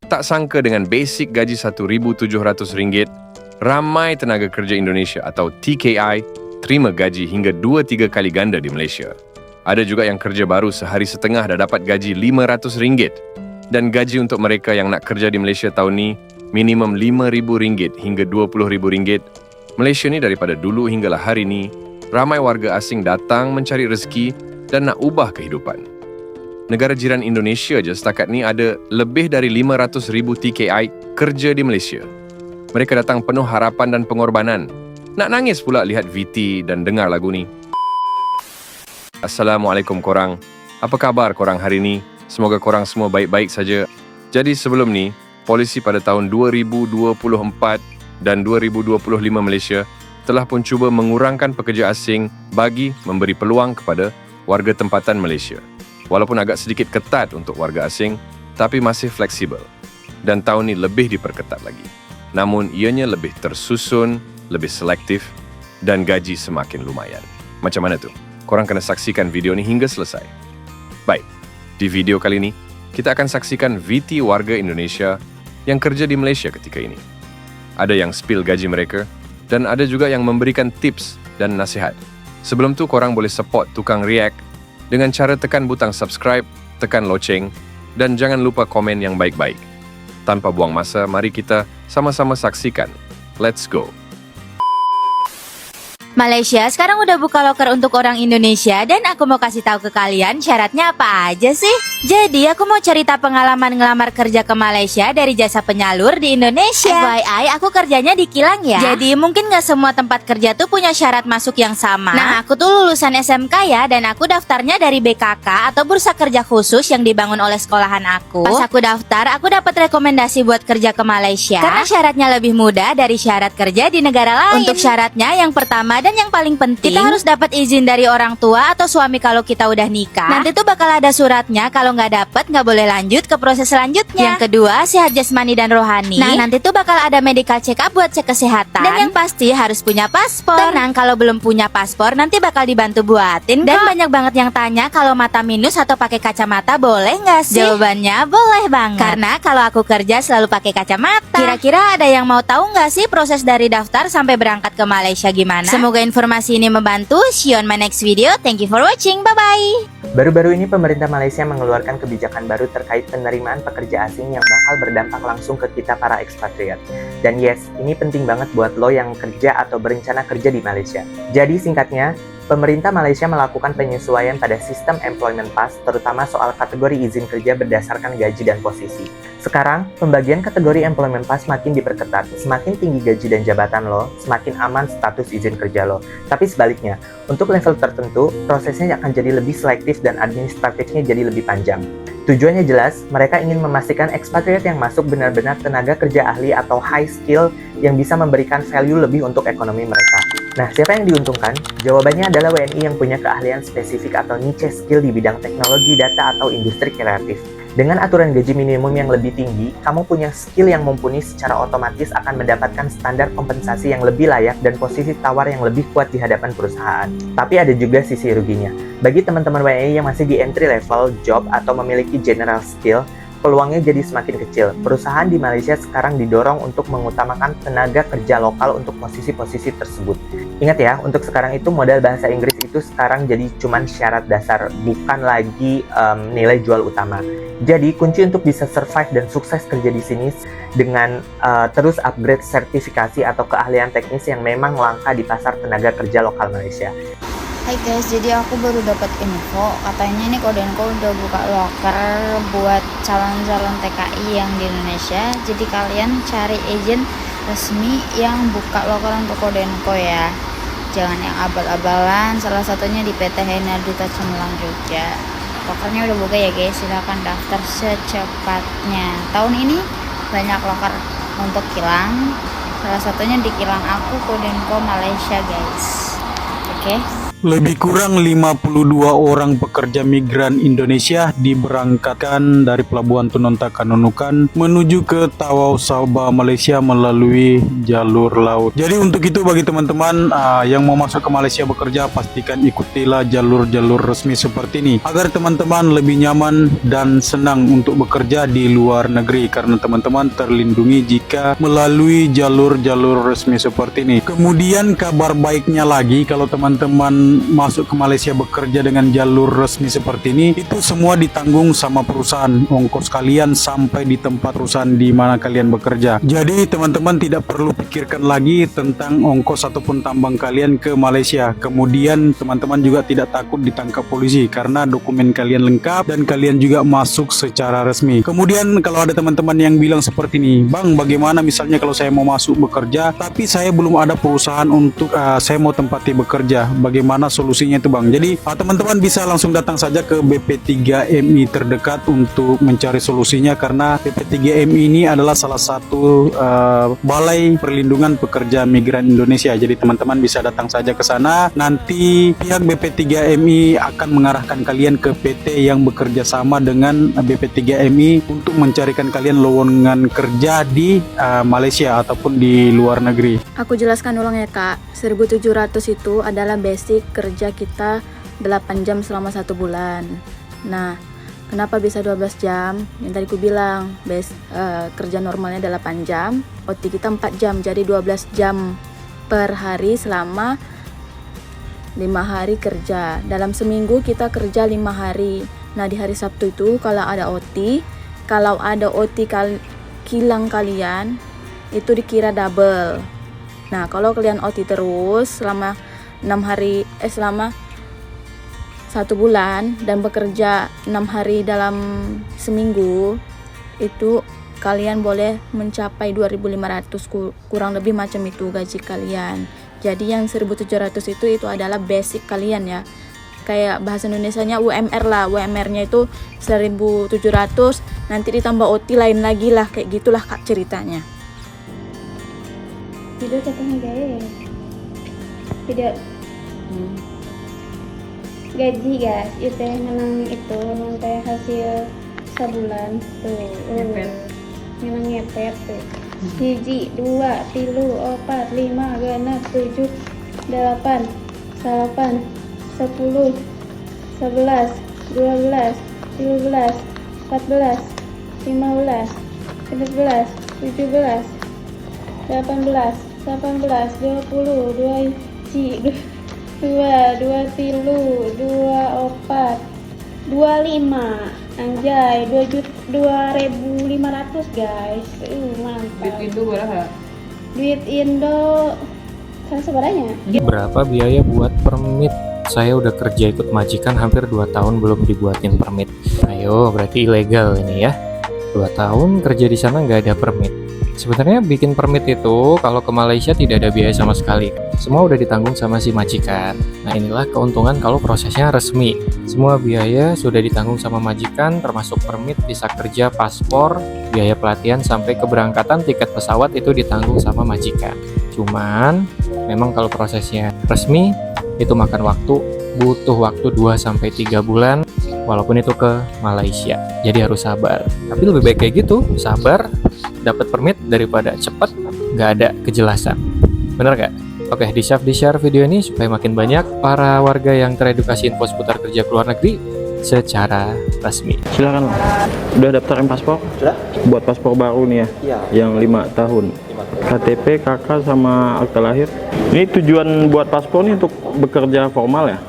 Tak sangka dengan basic gaji RM1,700, ramai tenaga kerja Indonesia atau TKI terima gaji hingga 2-3 kali ganda di Malaysia. Ada juga yang kerja baru sehari setengah dah dapat gaji RM500. Dan gaji untuk mereka yang nak kerja di Malaysia tahun ni minimum RM5,000 hingga RM20,000. Malaysia ni daripada dulu hinggalah hari ni, ramai warga asing datang mencari rezeki dan nak ubah kehidupan. Negara jiran Indonesia je setakat ni ada lebih dari 500,000 TKI kerja di Malaysia. Mereka datang penuh harapan dan pengorbanan. Nak nangis pula lihat VT dan dengar lagu ni. Assalamualaikum korang. Apa khabar korang hari ni? Semoga korang semua baik-baik saja. Jadi sebelum ni, polisi pada tahun 2024 dan 2025 Malaysia telah pun cuba mengurangkan pekerja asing bagi memberi peluang kepada warga tempatan Malaysia. Walaupun agak sedikit ketat untuk warga asing, tapi masih fleksibel. Dan tahun ni lebih diperketat lagi. Namun ianya lebih tersusun, lebih selektif dan gaji semakin lumayan. Macam mana tu? Korang kena saksikan video ni hingga selesai. Baik, di video kali ni, kita akan saksikan VT warga Indonesia yang kerja di Malaysia ketika ini. Ada yang spill gaji mereka dan ada juga yang memberikan tips dan nasihat. Sebelum tu, korang boleh support tukang react dengan cara tekan butang subscribe, tekan loceng dan jangan lupa komen yang baik-baik. Tanpa buang masa, mari kita sama-sama saksikan. Let's go! Malaysia sekarang udah buka loker untuk orang Indonesia dan aku mau kasih tahu ke kalian syaratnya apa aja sih. Jadi aku mau cerita pengalaman ngelamar kerja ke Malaysia dari jasa penyalur di Indonesia. FYI, aku kerjanya di kilang ya. Jadi mungkin gak semua tempat kerja tuh punya syarat masuk yang sama. Nah, aku tuh lulusan SMK ya, dan aku daftarnya dari BKK atau Bursa Kerja Khusus yang dibangun oleh sekolahan aku. Pas aku daftar, aku dapat rekomendasi buat kerja ke Malaysia karena syaratnya lebih mudah dari syarat kerja di negara lain. Untuk syaratnya yang pertama dan yang paling penting, kita harus dapat izin dari orang tua atau suami kalau kita udah nikah. Nanti tuh bakal ada suratnya, kalau nggak dapet nggak boleh lanjut ke proses selanjutnya. Yang kedua, sehat jasmani dan rohani. Nah, nanti tuh bakal ada medical check up buat cek kesehatan. Dan yang pasti harus punya paspor. Tenang, kalau belum punya paspor nanti bakal dibantu buatin. Dan banyak banget yang tanya kalau mata minus atau pakai kacamata boleh nggak sih? Jawabannya boleh banget. Karena kalau aku kerja selalu pakai kacamata. Kira-kira ada yang mau tahu nggak sih proses dari daftar sampai berangkat ke Malaysia gimana? Semoga informasi ini membantu. See you on my next video. Thank you for watching. Bye-bye. Baru-baru ini pemerintah Malaysia mengeluarkan kebijakan baru terkait penerimaan pekerja asing yang bakal berdampak langsung ke kita para ekspatriat. Dan yes, ini penting banget buat lo yang kerja atau berencana kerja di Malaysia. Jadi singkatnya, pemerintah Malaysia melakukan penyesuaian pada sistem employment pass, terutama soal kategori izin kerja berdasarkan gaji dan posisi. Sekarang, pembagian kategori employment pass makin diperketat. Semakin tinggi gaji dan jabatan lo, semakin aman status izin kerja lo. Tapi sebaliknya, untuk level tertentu, prosesnya akan jadi lebih selektif dan administratifnya jadi lebih panjang. Tujuannya jelas, mereka ingin memastikan ekspatriat yang masuk benar-benar tenaga kerja ahli atau high skill yang bisa memberikan value lebih untuk ekonomi mereka. Nah, siapa yang diuntungkan? Jawabannya adalah WNI yang punya keahlian spesifik atau niche skill di bidang teknologi, data, atau industri kreatif. Dengan aturan gaji minimum yang lebih tinggi, kamu punya skill yang mumpuni secara otomatis akan mendapatkan standar kompensasi yang lebih layak dan posisi tawar yang lebih kuat di hadapan perusahaan. Tapi ada juga sisi ruginya. Bagi teman-teman WNI yang masih di entry level job atau memiliki general skill, peluangnya jadi semakin kecil. Perusahaan di Malaysia sekarang didorong untuk mengutamakan tenaga kerja lokal untuk posisi-posisi tersebut. Ingat ya, untuk sekarang itu modal bahasa Inggris itu sekarang jadi cuman syarat dasar, bukan lagi nilai jual utama. Jadi kunci untuk bisa survive dan sukses kerja di sini dengan terus upgrade sertifikasi atau keahlian teknis yang memang langka di pasar tenaga kerja lokal Malaysia. Hai guys, jadi aku baru dapat info katanya nih Kodenko udah buka loker buat calon-calon TKI yang di Indonesia. Jadi kalian cari agent resmi yang buka loker untuk Kodenko ya. Jangan yang abal-abalan, salah satunya di PT Henarduta Cemerlang Jogja. Lokernya udah buka ya guys, silahkan daftar secepatnya. Tahun ini banyak loker untuk kilang, salah satunya di kilang aku Kodenko Malaysia guys. Oke. Lebih kurang 52 orang pekerja migran Indonesia diberangkatkan dari Pelabuhan Tunonta Nunukan menuju ke Tawau Sabah, Malaysia melalui jalur laut. Jadi untuk itu bagi teman-teman yang mau masuk ke Malaysia bekerja, pastikan ikutilah jalur-jalur resmi seperti ini agar teman-teman lebih nyaman dan senang untuk bekerja di luar negeri, karena teman-teman terlindungi jika melalui jalur-jalur resmi seperti ini. Kemudian kabar baiknya lagi, kalau teman-teman masuk ke Malaysia bekerja dengan jalur resmi seperti ini, itu semua ditanggung sama perusahaan, ongkos kalian sampai di tempat perusahaan di mana kalian bekerja. Jadi teman-teman tidak perlu pikirkan lagi tentang ongkos ataupun tambang kalian ke Malaysia. Kemudian teman-teman juga tidak takut ditangkap polisi karena dokumen kalian lengkap dan kalian juga masuk secara resmi. Kemudian kalau ada teman-teman yang bilang seperti ini, "Bang, bagaimana misalnya kalau saya mau masuk bekerja tapi saya belum ada perusahaan untuk saya mau tempati bekerja, bagaimana solusinya itu, Bang?" Jadi teman-teman bisa langsung datang saja ke BP3MI terdekat untuk mencari solusinya, karena BP3MI ini adalah salah satu balai perlindungan pekerja migran Indonesia. Jadi teman-teman bisa datang saja ke sana. Nanti pihak BP3MI akan mengarahkan kalian ke PT yang bekerja sama dengan BP3MI untuk mencarikan kalian lowongan kerja di Malaysia ataupun di luar negeri. Aku jelaskan ulang ya Kak, 1.700 itu adalah basic kerja kita 8 jam selama 1 bulan. Nah, kenapa bisa 12 jam? Yang tadi aku bilang, kerja normalnya 8 jam, OT kita 4 jam, jadi 12 jam per hari selama 5 hari kerja. Dalam seminggu kita kerja 5 hari. Nah, di hari Sabtu itu kalau ada OT kilang kalian, itu dikira double. Nah, kalau kalian OT terus selama 1 bulan dan bekerja 6 hari dalam seminggu, itu kalian boleh mencapai 2.500, kurang lebih macam itu gaji kalian. Jadi yang 1.700 itu adalah basic kalian ya. Kayak bahasa Indonesianya UMR lah, UMR-nya itu 1.700, nanti ditambah OT lain lagi lah, kayak gitulah Kak ceritanya. Video katanya guys, video gaji guys, itu menang teh hasil sebulan tuh, menang ngepet tuh, 1, 2, 3, 4, 5, 6, 7, 8, 9, 10, 11, 12, 13, 14, 15, 16, 17, 18, 20, 2, 4, 25, anjay, 2.500 guys, mantap. Duit Indo berapa? Duit Indo kan sebenarnya. Berapa biaya buat permit? Saya udah kerja ikut majikan hampir 2 tahun belum dibuatin permit. Ayo, berarti ilegal ini ya. 2 tahun kerja di sana nggak ada permit. Sebenarnya bikin permit itu kalau ke Malaysia tidak ada biaya sama sekali. Semua udah ditanggung sama si majikan. Nah, inilah keuntungan kalau prosesnya resmi. Semua biaya sudah ditanggung sama majikan, termasuk permit, visa kerja, paspor, biaya pelatihan sampai keberangkatan tiket pesawat itu ditanggung sama majikan. Cuman memang kalau prosesnya resmi itu makan waktu, butuh waktu 2-3 bulan walaupun itu ke Malaysia. Jadi harus sabar. Tapi lebih baik kayak gitu, sabar, dapat permit daripada cepat nggak ada kejelasan. Bener nggak? Oke, di-share video ini supaya makin banyak para warga yang teredukasi info seputar kerja ke luar negeri secara resmi. Silakan. Udah daftarin paspor? Sudah? Buat paspor baru nih ya? Iya. Yang 5 tahun. KTP, KK sama akta lahir. Ini tujuan buat paspor nih untuk bekerja formal ya?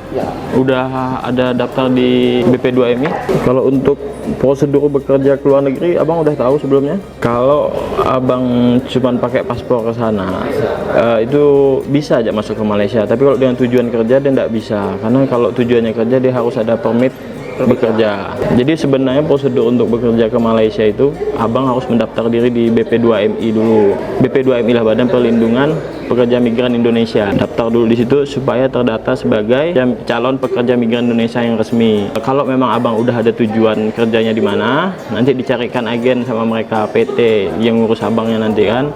Ya. Udah ada daftar di BP2MI. Kalau untuk prosedur bekerja ke luar negeri, abang udah tahu sebelumnya? Kalau abang cuman pakai paspor ke sana, itu bisa aja masuk ke Malaysia. Tapi kalau dengan tujuan kerja dia nggak bisa, karena kalau tujuannya kerja dia harus ada permit bekerja. Jadi sebenarnya prosedur untuk bekerja ke Malaysia itu abang harus mendaftar diri di BP2MI dulu. BP2MI lah Badan Perlindungan Pekerja Migran Indonesia. Daftar dulu di situ supaya terdata sebagai calon pekerja migran Indonesia yang resmi. Kalau memang abang udah ada tujuan kerjanya di mana, nanti dicarikan agen sama mereka PT yang ngurus abangnya nanti kan.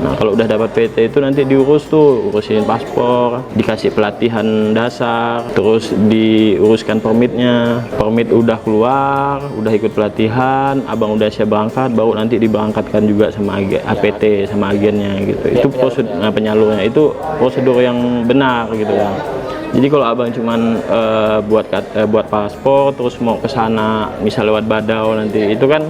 Nah kalau udah dapat PT itu nanti diurus tuh, urusin paspor, dikasih pelatihan dasar, terus diuruskan permitnya. Permit udah keluar, udah ikut pelatihan, abang udah siap berangkat, baru nanti diberangkatkan juga sama APT sama agennya gitu. Itu prosedur penyalurnya, itu prosedur yang benar gitu ya. Jadi kalau abang cuman buat paspor terus mau ke sana misal lewat Badau nanti itu kan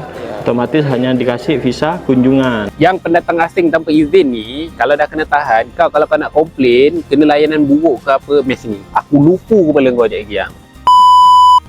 otomatis hanya dikasih visa kunjungan. Yang pendatang asing tanpa izin ni, kalau dah kena tahan, kalau kau nak komplain, kena layanan buruk ke apa, mes ni. Aku lupa kepala kau je lagi yang.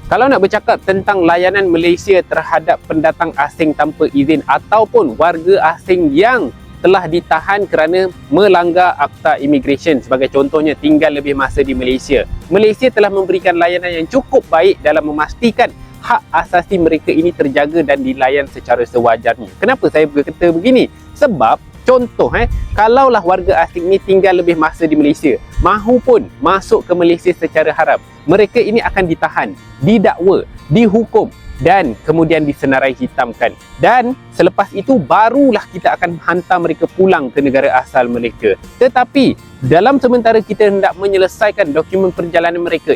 Kalau nak bercakap tentang layanan Malaysia terhadap pendatang asing tanpa izin ataupun warga asing yang telah ditahan kerana melanggar Akta Immigration, sebagai contohnya tinggal lebih masa di Malaysia. Malaysia telah memberikan layanan yang cukup baik dalam memastikan hak asasi mereka ini terjaga dan dilayan secara sewajarnya. Kenapa saya berkata begini? Sebab contoh kalaulah warga asing ni tinggal lebih masa di Malaysia, mahu pun masuk ke Malaysia secara haram, mereka ini akan ditahan, didakwa, dihukum dan kemudian disenarai hitamkan. Dan selepas itu barulah kita akan hantar mereka pulang ke negara asal mereka. Tetapi dalam sementara kita hendak menyelesaikan dokumen perjalanan mereka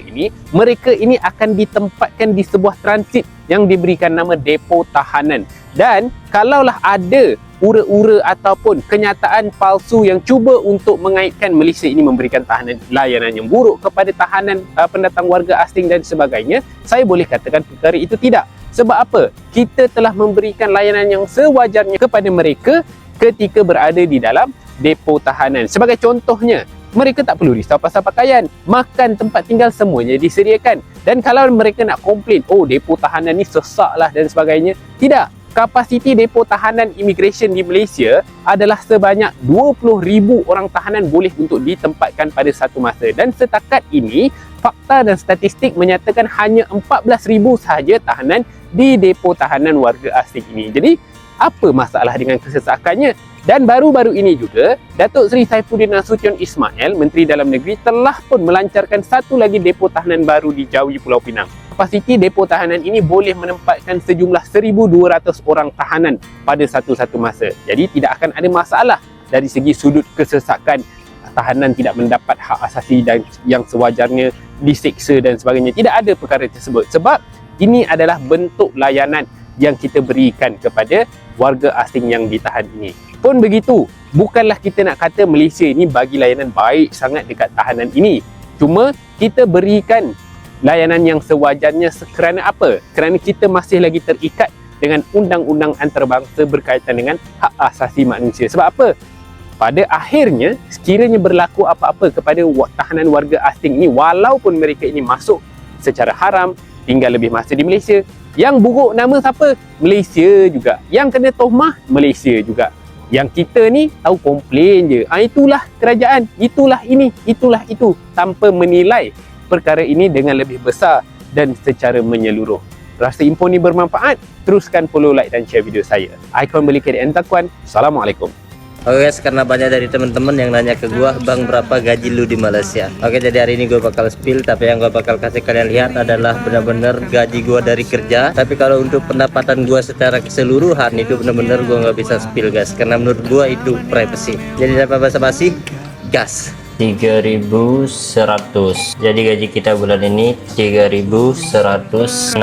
ini akan ditempatkan di sebuah transit yang diberikan nama depo tahanan. Dan kalaulah ada ura-ura ataupun kenyataan palsu yang cuba untuk mengaitkan Malaysia ini memberikan layanan yang buruk kepada tahanan pendatang warga asing dan sebagainya, saya boleh katakan perkara itu tidak. Sebab apa? Kita telah memberikan layanan yang sewajarnya kepada mereka ketika berada di dalam depo tahanan. Sebagai contohnya, mereka tak perlu risau pasal pakaian, makan, tempat tinggal semuanya disediakan. Dan kalau mereka nak komplain, oh depo tahanan ni sesak lah dan sebagainya, tidak. Kapasiti depo tahanan imigresen di Malaysia adalah sebanyak 20,000 orang tahanan boleh untuk ditempatkan pada satu masa. Dan setakat ini, fakta dan statistik menyatakan hanya 14,000 sahaja tahanan di depo tahanan warga asing ini. Jadi, apa masalah dengan kesesakannya? Dan baru-baru ini juga, Datuk Seri Saifuddin Nasution Ismail, Menteri Dalam Negeri, telah pun melancarkan satu lagi depo tahanan baru di Jawi Pulau Pinang. Kapasiti depo tahanan ini boleh menempatkan sejumlah 1,200 orang tahanan pada satu-satu masa. Jadi tidak akan ada masalah dari segi sudut kesesakan, tahanan tidak mendapat hak asasi dan yang sewajarnya, diseksa dan sebagainya. Tidak ada perkara tersebut. Sebab ini adalah bentuk layanan yang kita berikan kepada warga asing yang ditahan ini. Pun begitu, bukanlah kita nak kata Malaysia ini bagi layanan baik sangat dekat tahanan ini. Cuma kita berikan layanan yang sewajarnya kerana apa? Kerana kita masih lagi terikat dengan undang-undang antarabangsa berkaitan dengan hak asasi manusia. Sebab apa? Pada akhirnya, sekiranya berlaku apa-apa kepada tahanan warga asing ini, walaupun mereka ini masuk secara haram, tinggal lebih masa di Malaysia, yang buruk nama siapa? Malaysia juga. Yang kena tohmah, Malaysia juga. Yang kita ni tahu komplain je. Itulah kerajaan, itulah ini, itulah itu. Tanpa menilai perkara ini dengan lebih besar dan secara menyeluruh. Rasa info ni bermanfaat, teruskan follow, like dan share video saya. Icon Belikan Entakuan. Assalamualaikum. Oke guys, karena banyak dari teman-teman yang nanya ke gua, Bang berapa gaji lu di Malaysia? Oke, jadi hari ini gue bakal spill, tapi yang gue bakal kasih kalian lihat adalah benar-benar gaji gua dari kerja. Tapi kalau untuk pendapatan gua secara keseluruhan itu benar-benar gua nggak bisa spill guys, karena menurut gua itu privacy. Jadi tanpa basa-basi, gas. 3.100. Jadi gaji kita bulan ini 3.160.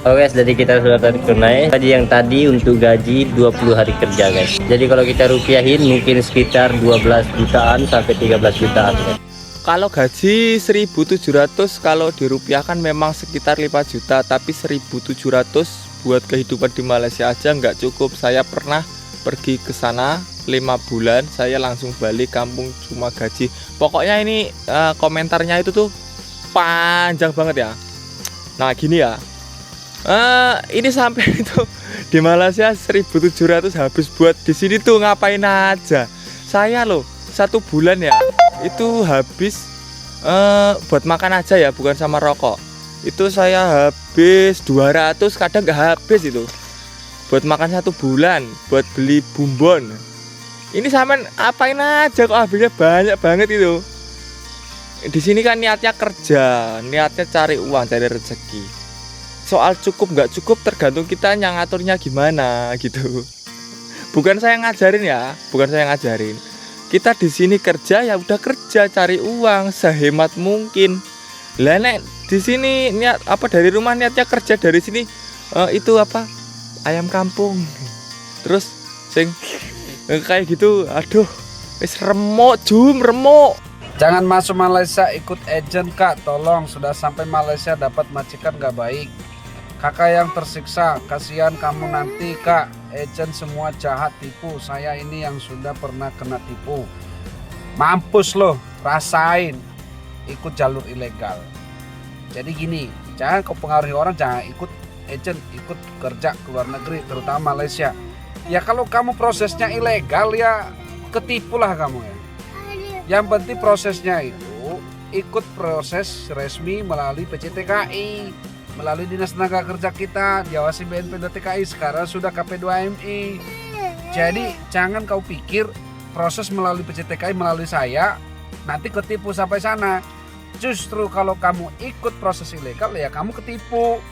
Oke guys, jadi kita sudah tunai gaji yang tadi untuk gaji 20 hari kerja guys. Jadi kalau kita rupiahin mungkin sekitar 12 jutaan sampai 13 jutaan guys. Kalau gaji 1.700 kalau dirupiahkan memang sekitar 5 juta, tapi 1.700 buat kehidupan di Malaysia aja nggak cukup. Saya pernah pergi ke sana 5 bulan, saya langsung balik kampung cuma gaji. Pokoknya ini komentarnya itu tuh panjang banget ya. Nah gini ya, ini sampai itu di Malaysia 1.700 habis buat di sini tuh ngapain aja. Saya loh 1 bulan ya itu habis buat makan aja ya, bukan sama rokok. Itu saya habis 200, kadang nggak habis itu. Buat makan 1 bulan, buat beli bumbon. Ini sampean apain aja kok habisnya banyak banget itu. Di sini kan niatnya kerja, niatnya cari uang, cari rezeki. Soal cukup nggak cukup tergantung kita yang ngaturnya gimana gitu. Bukan saya ngajarin ya, bukan saya ngajarin. Kita di sini kerja ya udah kerja, cari uang sehemat mungkin. Lah nek di sini niat apa dari rumah niatnya kerja, dari sini itu apa ayam kampung. Terus sing kayak gitu, aduh, wis remuk remuk. Jangan masuk Malaysia ikut agent kak, tolong. Sudah sampai Malaysia dapat majikan gak baik. Kakak yang tersiksa, kasihan kamu nanti kak. Agent semua jahat, tipu. Saya ini yang sudah pernah kena tipu. Mampus loh, rasain. Ikut jalur ilegal. Jadi gini, jangan kau pengaruhi orang, jangan ikut agent, ikut kerja ke luar negeri, terutama Malaysia. Ya kalau kamu prosesnya ilegal ya ketipulah kamu ya. Yang penting prosesnya itu ikut proses resmi melalui PCTKI, melalui Dinas Tenaga Kerja kita, diawasi BNP.TKI, sekarang sudah KP2MI. Jadi jangan kau pikir proses melalui PCTKI, melalui saya, nanti ketipu sampai sana. Justru kalau kamu ikut proses ilegal ya kamu ketipu.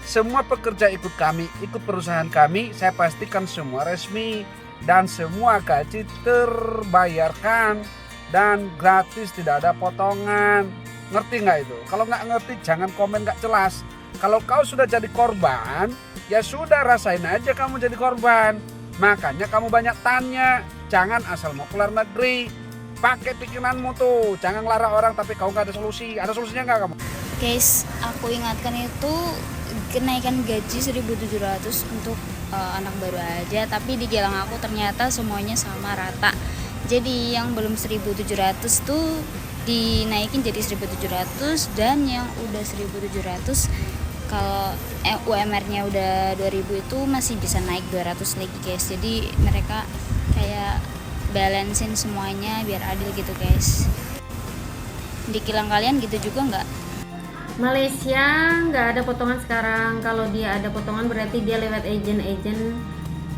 Semua pekerja ikut kami, ikut perusahaan kami, saya pastikan semua resmi dan semua gaji terbayarkan. Dan gratis, tidak ada potongan. Ngerti nggak itu? Kalau nggak ngerti jangan komen nggak jelas. Kalau kau sudah jadi korban, ya sudah rasain aja kamu jadi korban. Makanya kamu banyak tanya. Jangan asal mau keluar negeri. Pakai pikiranmu tuh. Jangan ngelarang orang tapi kau nggak ada solusi. Ada solusinya nggak kamu? Guys, aku ingatkan itu kenaikan gaji 1.700 untuk anak baru aja. Tapi di Gilang aku ternyata semuanya sama rata. Jadi yang belum 1.700 tuh dinaikin jadi 1.700, dan yang udah 1.700 kalau UMR-nya udah 2.000 itu masih bisa naik 200 lagi guys. Jadi mereka kayak balancein semuanya biar adil gitu guys. Di Kilang kalian gitu juga nggak? Malaysia nggak ada potongan sekarang. Kalau dia ada potongan berarti dia lewat agent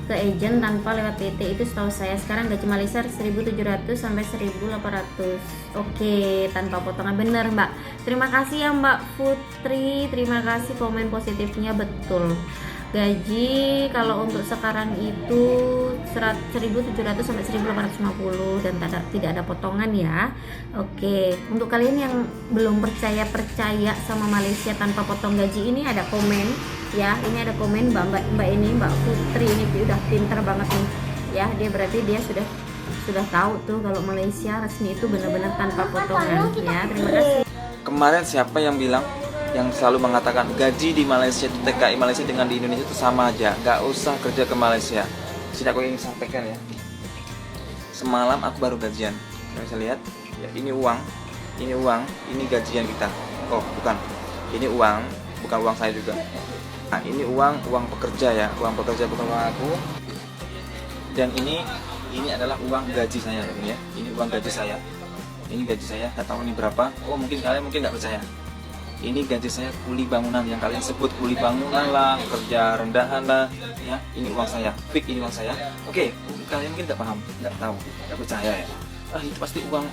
ke agent tanpa lewat PT. Itu setahu saya. Sekarang gaji Malaysia 1.700 sampai 1.800. Oke, tanpa potongan, bener Mbak. Terima kasih ya Mbak Putri, terima kasih komen positifnya, betul. Gaji kalau untuk sekarang itu 1.700 sampai 1.850 dan tidak ada potongan ya. Oke, untuk kalian yang belum percaya sama Malaysia tanpa potong gaji, ini ada komen ya. Ini ada komen Mbak ini, Mbak Putri ini udah pinter banget nih ya. Dia sudah tahu tuh kalau Malaysia resmi itu benar-benar tanpa potongan ya. Terima kasih. Kemarin siapa yang bilang, yang selalu mengatakan gaji di Malaysia itu TKI Malaysia dengan di Indonesia itu sama aja, nggak usah kerja ke Malaysia. Sini aku ingin sampaikan ya, semalam aku baru gajian, kalian bisa lihat ya, ini uang, ini gajian kita. Oh bukan, ini uang, bukan uang saya juga. Nah ini uang pekerja ya, uang pekerja bukan uang aku. Dan ini adalah uang gaji saya ya, ini uang gaji saya. Ini gaji saya, nggak tahu ini berapa. Oh mungkin kalian nggak percaya. Ini gaji saya kuli bangunan, yang kalian sebut kuli bangunan lah, kerja rendahan lah ya. Ini uang saya, fix ini uang saya. Oke, kalian mungkin nggak paham, nggak tahu, nggak percaya ya. Itu pasti uang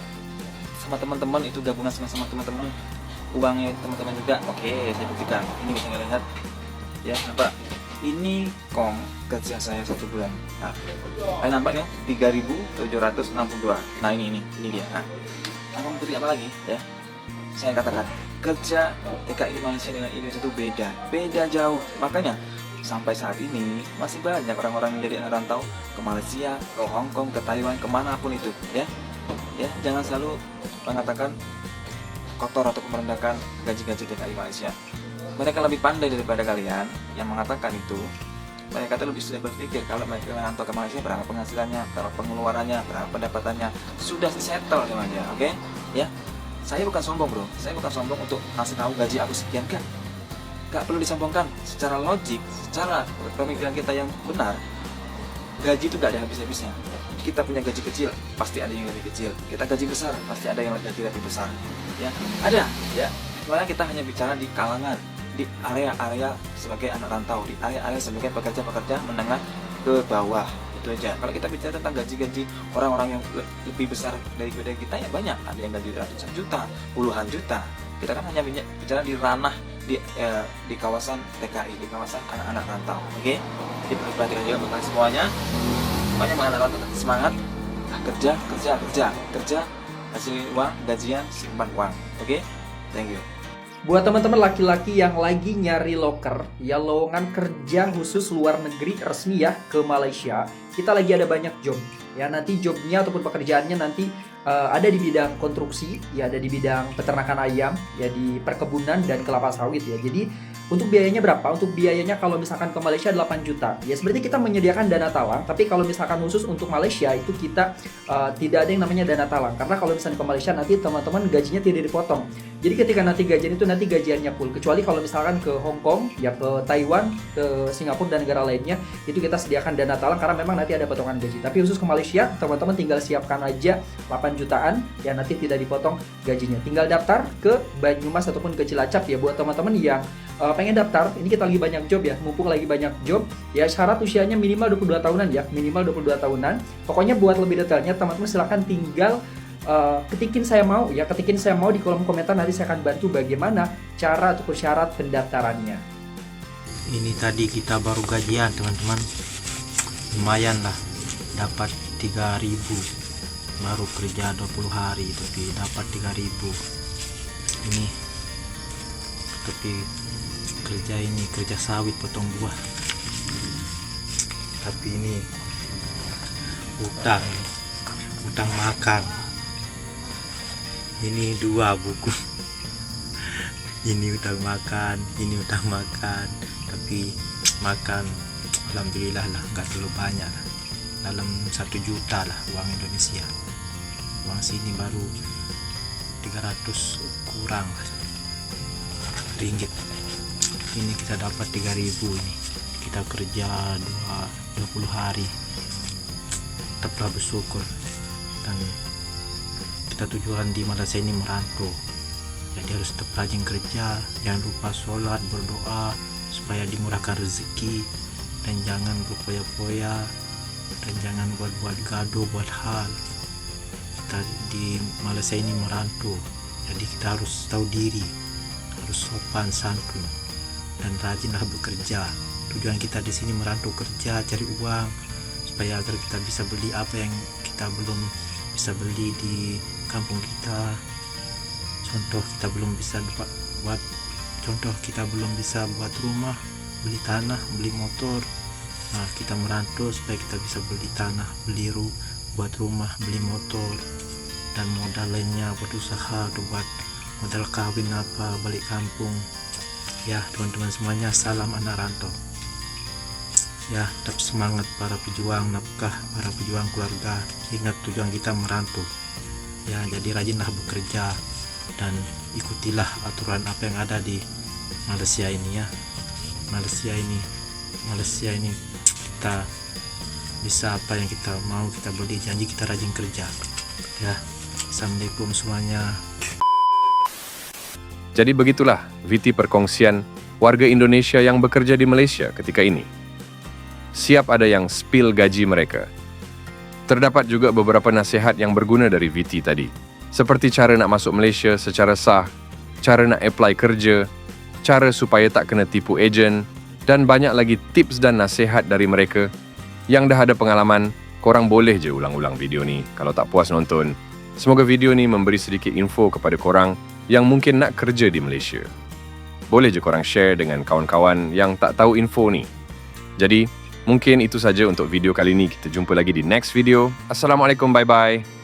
sama teman-teman, itu gabungan sama teman-teman, uangnya teman-teman juga. Oke, saya buktikan. Ini bisa kalian lihat ya, nampak? Ini kerja saya 1 bulan. Nah, kalian nampaknya 3.762. Nah ini dia. Nah, aku beri apa lagi ya? Saya katakan kerja TKI Malaysia dengan Indonesia itu beda jauh. Makanya sampai saat ini masih banyak orang-orang yang jadi rantau ke Malaysia, ke Hong Kong, ke Taiwan, kemanapun itu ya. Jangan selalu mengatakan kotor atau merendahkan gaji-gaji TKI Malaysia. Mereka lebih pandai daripada kalian yang mengatakan itu. Mereka itu lebih sudah berpikir kalau mereka merantau ke Malaysia berapa penghasilannya, berapa pengeluarannya, berapa pendapatannya, sudah settle semuanya. Oke? Ya. Saya bukan sombong bro, saya bukan sombong untuk ngasih tahu gaji aku sekian, gak perlu disombongkan. Secara logik, secara pemikiran kita yang benar, gaji itu gak ada habis-habisnya. kita punya gaji kecil, pasti ada yang lebih kecil. Kita gaji besar, pasti ada yang gaji lebih besar. Ya, ada. Ya, soalnya kita hanya bicara di kalangan, di area-area sebagai anak rantau, di area-area sebagai pekerja-pekerja menengah ke bawah. Itu aja. Kalau kita bicara tentang gaji-gaji orang-orang yang lebih besar daripada kita, ya banyak. Ada yang gaji ratusan juta, puluhan juta. Kita kan hanya bicara di ranah di kawasan TKI, di kawasan anak-anak rantau. Oke? Jadi perlu perhatikan juga tentang semuanya. Makanya anak rantau semangat, kerja, hasil uang, gajian, simpan uang. Oke? Thank you. Buat teman-teman laki-laki yang lagi nyari loker, ya lowongan kerja khusus luar negeri resmi ya ke Malaysia, kita lagi ada banyak job. Ya nanti jobnya ataupun pekerjaannya nanti ada di bidang konstruksi, ya ada di bidang peternakan ayam, ya di perkebunan dan kelapa sawit ya. Jadi untuk biayanya berapa? Untuk biayanya kalau misalkan ke Malaysia 8 juta. Ya sebenarnya kita menyediakan dana talang, tapi kalau misalkan khusus untuk Malaysia itu kita tidak ada yang namanya dana talang. Karena kalau misalnya ke Malaysia nanti teman-teman gajinya tidak dipotong. Jadi ketika nanti gajian itu nanti gajiannya full. Kecuali kalau misalkan ke Hong Kong, ya ke Taiwan, ke Singapura dan negara lainnya, itu kita sediakan dana talang karena memang nanti ada potongan gaji. Tapi khusus ke Malaysia, teman-teman tinggal siapkan aja 8 jutaan, ya nanti tidak dipotong gajinya. Tinggal daftar ke Banyumas ataupun ke Cilacap ya buat teman-teman yang pengen daftar. Ini kita lagi banyak job ya, mumpung lagi banyak job. Ya syarat usianya minimal 22 tahunan ya, minimal 22 tahunan. Pokoknya buat lebih detailnya teman-teman silahkan tinggal ketikin saya mau di kolom komentar, nanti saya akan bantu bagaimana cara ataupun syarat pendaftarannya. Ini tadi kita baru gajian teman-teman, lumayan lah, dapat 3.000, baru kerja 20 hari tapi dapat 3.000 ini. Tapi kerja ini kerja sawit potong buah, tapi ini utang makan. Ini 2 buku ini utang makan, tapi makan alhamdulillah lah, nggak terlalu banyak lah, dalam 1 juta lah uang Indonesia. Uang sini baru 300 kurang lah ringgit. Ini kita dapat 3.000 ini, kita kerja 20 hari, tetaplah bersyukur. Dan kita tujuan di Malaysia ini merantau, jadi harus tetap rajin kerja, jangan lupa sholat, berdoa supaya dimurahkan rezeki, dan jangan berpoya-poya, dan jangan buat gaduh, buat hal. Kita di Malaysia ini merantau, jadi kita harus tahu diri, harus sopan santun, dan rajinlah bekerja. Tujuan kita di sini merantau, kerja, cari uang, supaya agar kita bisa beli apa yang kita belum bisa beli di kampung kita. Contoh kita belum bisa buat rumah, beli tanah, beli motor. Nah, kita merantau supaya kita bisa beli tanah, buat rumah, beli motor, dan modal lainnya buat usaha, buat modal kawin apa, balik kampung. Ya teman-teman semuanya, salam anak rantau. Ya, tetap semangat para pejuang nafkah, para pejuang keluarga. Ingat tujuan kita merantau. Ya, jadi rajinlah bekerja dan ikutilah aturan apa yang ada di Malaysia ini ya. Malaysia ini kita bisa apa yang kita mau kita beli, janji kita rajin kerja. Ya, assalamualaikum semuanya. Jadi begitulah VT perkongsian warga Indonesia yang bekerja di Malaysia ketika ini. Siap ada yang spill gaji mereka. Terdapat juga beberapa nasihat yang berguna dari VT tadi, seperti cara nak masuk Malaysia secara sah, cara nak apply kerja, cara supaya tak kena tipu ejen, dan banyak lagi tips dan nasihat dari mereka. Yang dah ada pengalaman, korang boleh je ulang-ulang video ni kalau tak puas nonton. Semoga video ni memberi sedikit info kepada korang yang mungkin nak kerja di Malaysia. Boleh je korang share dengan kawan-kawan yang tak tahu info ni. Jadi, mungkin itu saja untuk video kali ini. Kita jumpa lagi di next video. Assalamualaikum, bye-bye.